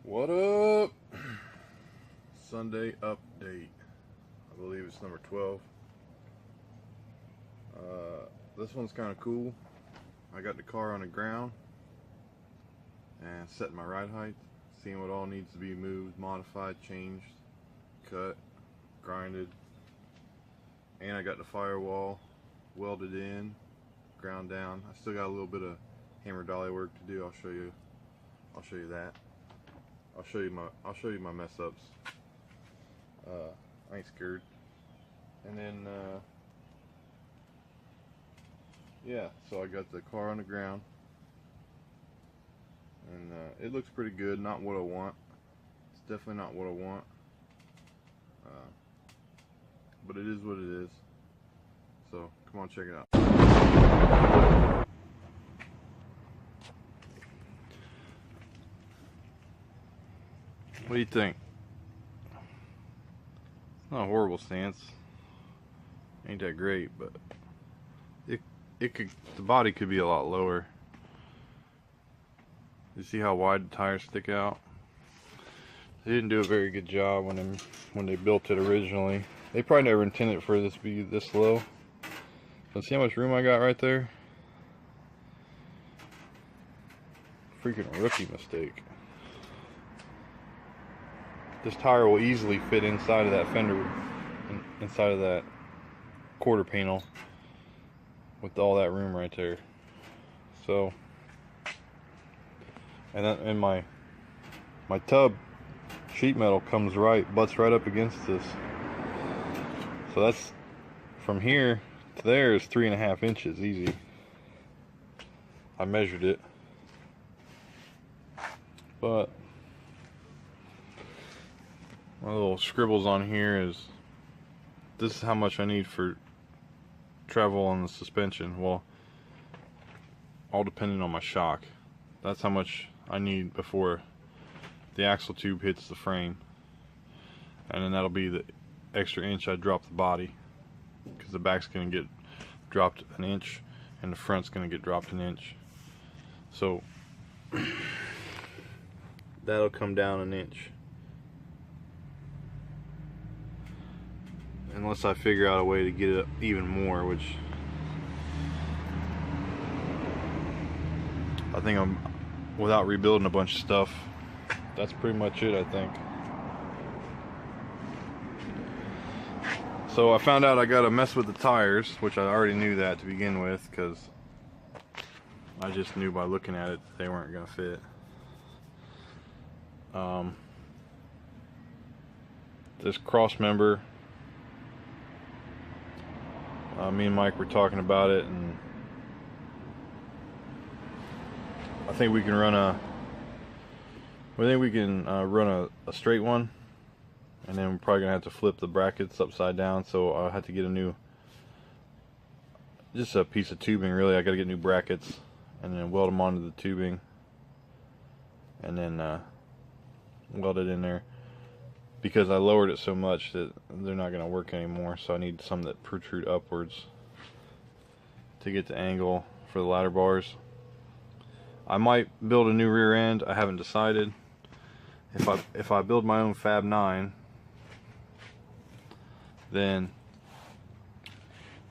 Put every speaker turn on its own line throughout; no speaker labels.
What up? Sunday update. I believe it's number 12. This one's kind of cool. I got the car on the ground and setting my ride height, seeing what all needs to be moved, modified, changed, cut, grinded, and I got the firewall welded in, ground down. I still got a little bit of hammer dolly work to do. I'll show you that. I'll show you my mess ups. I ain't scared. And then yeah, so I got the car on the ground, and it looks pretty good. Not what I want. It's definitely not what I want, but it is what it is. So come on, check it out. What do you think? Not a horrible stance. Ain't that great, but it could, the body could be a lot lower. You see how wide the tires stick out? They didn't do a very good job when they built it originally. They probably never intended for this to be this low. But see how much room I got right there? Freaking rookie mistake. This tire will easily fit inside of that fender, inside of that quarter panel, with all that room right there. So, and my tub sheet metal comes butts right up against this. So that's, from here to there is 3.5 inches easy. I measured it, but my little scribbles on here is, this is how much I need for travel on the suspension. Well, all depending on my shock. That's how much I need before the axle tube hits the frame. And then that'll be the extra inch I drop the body, because the back's going to get dropped an inch and the front's going to get dropped an inch. So that'll come down an inch. Unless I figure out a way to get it even more, which I think without rebuilding a bunch of stuff, that's pretty much it, I think. So I found out I gotta mess with the tires, which I already knew that to begin with, because I just knew by looking at it they weren't gonna fit. This cross member, me and Mike were talking about it, and I think we can run a straight one, and then we're probably gonna have to flip the brackets upside down. So I'll have to get just a piece of tubing, really. I gotta get new brackets and then weld them onto the tubing, and then weld it in there, because I lowered it so much that they're not going to work anymore. So I need some that protrude upwards to get the angle for the ladder bars. I might build a new rear end. I haven't decided. If I build my own Fab 9, then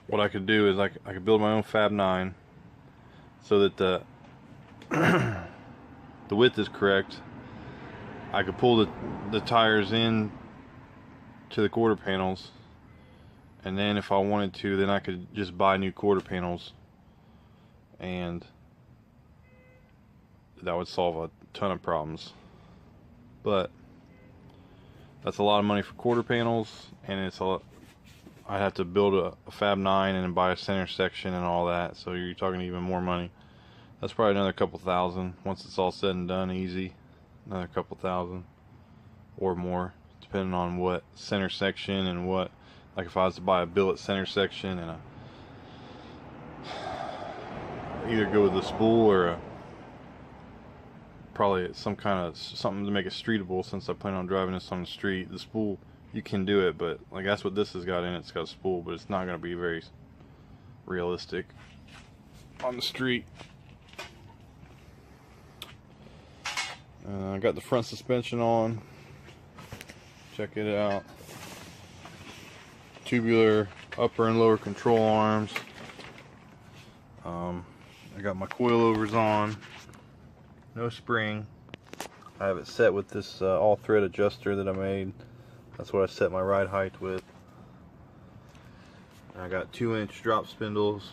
what I could do is I could build my own Fab 9 so that the the width is correct. I could pull the tires in to the quarter panels, and then if I wanted to, then I could just buy new quarter panels, and that would solve a ton of problems. But that's a lot of money for quarter panels, and I'd have to build a Fab 9 and then buy a center section and all that, so you're talking even more money. That's probably another couple thousand once it's all said and done, easy. Another couple thousand or more, depending on what center section and what, like if I was to buy a billet center section and either go with a spool or probably something to make it streetable, since I plan on driving this on the street. The spool, you can do it, but like that's what this has got in it. It's got a spool, but it's not going to be very realistic on the street. I got the front suspension on. Check it out. Tubular upper and lower control arms. I got my coilovers on. No spring. I have it set with this all thread adjuster that I made. That's what I set my ride height with. And I got 2-inch drop spindles.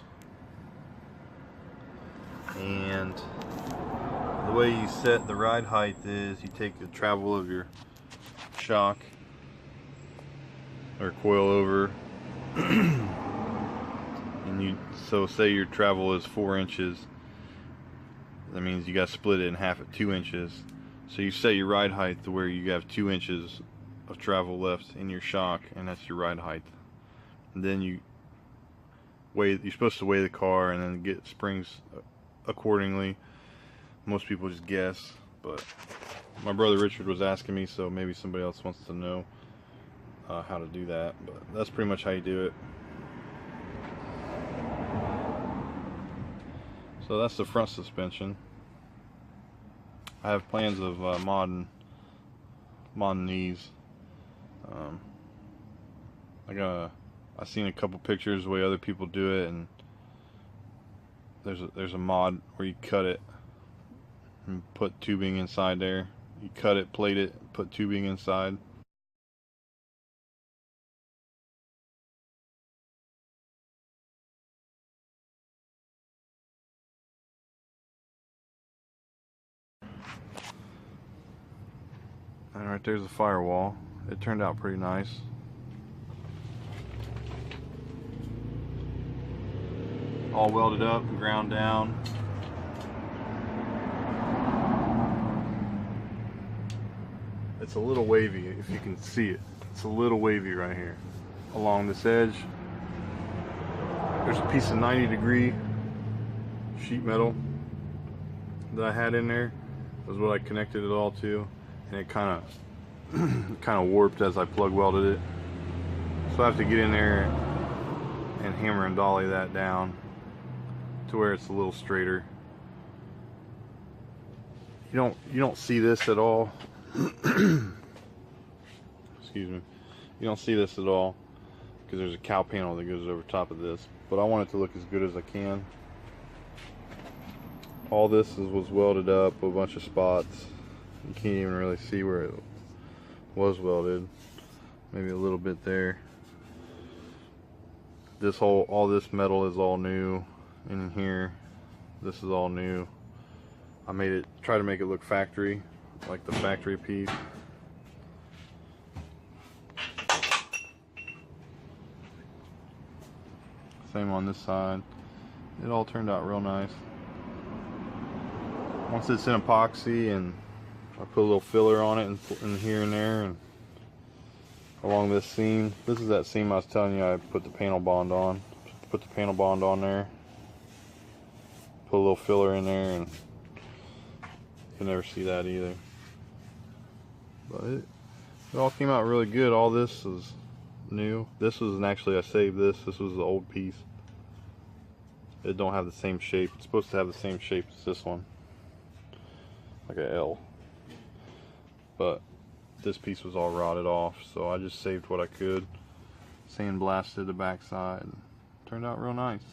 And the way you set the ride height is you take the travel of your shock or coilover, and so say your travel is 4 inches, that means you got to split it in half at 2 inches. So you set your ride height to where you have 2 inches of travel left in your shock, and that's your ride height. And then you're supposed to weigh the car and then get springs accordingly. Most people just guess, but my brother Richard was asking me, so maybe somebody else wants to know how to do that. But that's pretty much how you do it. So that's the front suspension. I have plans of modding these. I've seen a couple pictures the way other people do it, and there's a mod where you cut it and put tubing inside there. You cut it, plate it, put tubing inside. And right there's the firewall. It turned out pretty nice. All welded up and ground down. It's a little wavy, if you can see it. It's a little wavy right here. Along this edge, there's a piece of 90-degree sheet metal that I had in there. That's what I connected it all to. And it kind of warped as I plug welded it. So I have to get in there and hammer and dolly that down to where it's a little straighter. You don't see this at all. Excuse me. You don't see this at all because there's a cow panel that goes over top of this. But I want it to look as good as I can. All this was welded up, a bunch of spots. You can't even really see where it was welded. Maybe a little bit there. All this metal is all new in here. This is all new. I try to make it look factory, like the factory piece. Same on this side. It all turned out real nice. Once it's in epoxy, and I put a little filler on it and here and there, and along this seam. This is that seam I was telling you I put the panel bond on. Put the panel bond on there. Put a little filler in there, and you'll never see that either. But it all came out really good. All this is new. This was actually, I saved this. This was the old piece. It don't have the same shape. It's supposed to have the same shape as this one, like a L. But this piece was all rotted off, so I just saved what I could. Sandblasted the backside. Turned out real nice.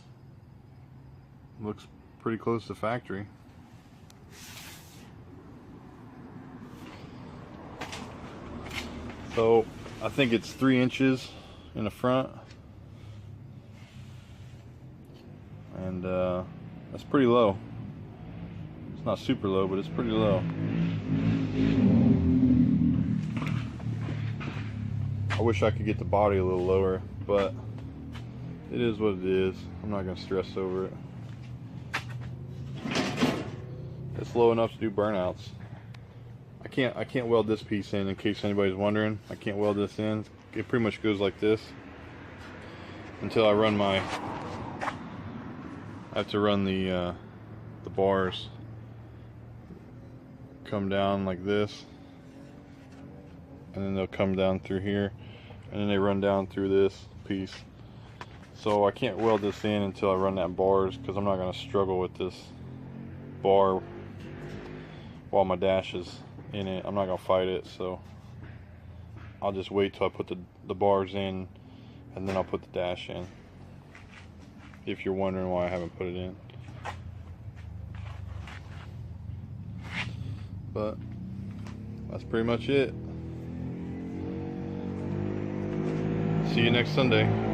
Looks pretty close to factory. So I think it's 3 inches in the front, and that's pretty low. It's not super low, but it's pretty low. I wish I could get the body a little lower, but it is what it is. I'm not going to stress over it. It's low enough to do burnouts. I can't weld this piece in case anybody's wondering. I can't weld this in. It pretty much goes like this until I run I have to run the bars come down like this, and then they'll come down through here, and then they run down through this piece. So I can't weld this in until I run that bars, because I'm not going to struggle with this bar while my dash is in it. I'm not gonna fight it, so I'll just wait till I put the bars in, and then I'll put the dash in, if you're wondering why I haven't put it in. But that's pretty much it. See you next Sunday.